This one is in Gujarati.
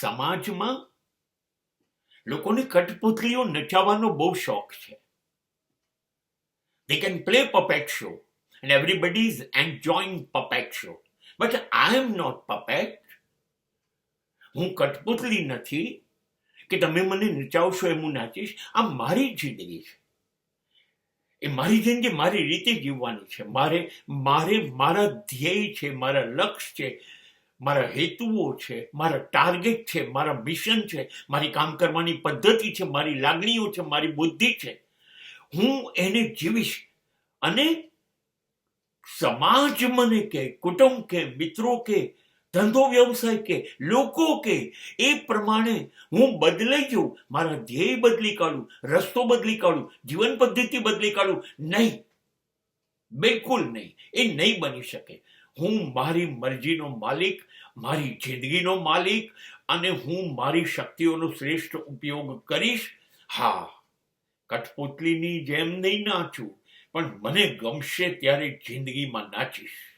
સમાજમાં લોકોને કઠપુતલીઓ નચાવવાનો બહુ શોખ છે. They can play puppet show and everybody is enjoying puppet show. But I am not puppet. હું કઠપુતલી નથી કે તમે મને નચાવશો એમ હું નાચીશ. આ મારી જિંદગી છે. એ મારી જિંદગી મારી રીતે જીવવાની છે. મારે મારા ધ્યેય છે, મારા લક્ષ્ય છે, મારા હેતુઓ છે, મારા ટાર્ગેટ છે, મારા મિશન છે, મારી કામ કરવાની પદ્ધતિ છે, મારી લાગણીઓ છે, મારી બુદ્ધિ છે. હું એને જીવીશ. અને સમાજ મને કે, કુટુંબ કે, મિત્રો કે, ધંધો વ્યવસાય કે, લોકો કે, એ પ્રમાણે હું બદલાઈ જાઉં, મારા ધ્યેય બદલી કાઢું, રસ્તો બદલી કાઢું, જીવન પદ્ધતિ બદલી કાઢું, નહીં, બિલકુલ નહીં. એ નહીં બની શકે. હું મારી મરજીનો માલિક, મારી જિંદગીનો માલિક, અને હું મારી શક્તિઓનો શ્રેષ્ઠ ઉપયોગ કરીશ. હા, કઠપુતલીની જેમ નહીં નાચું, પણ મને ગમશે ત્યારે જિંદગીમાં નાચીશ.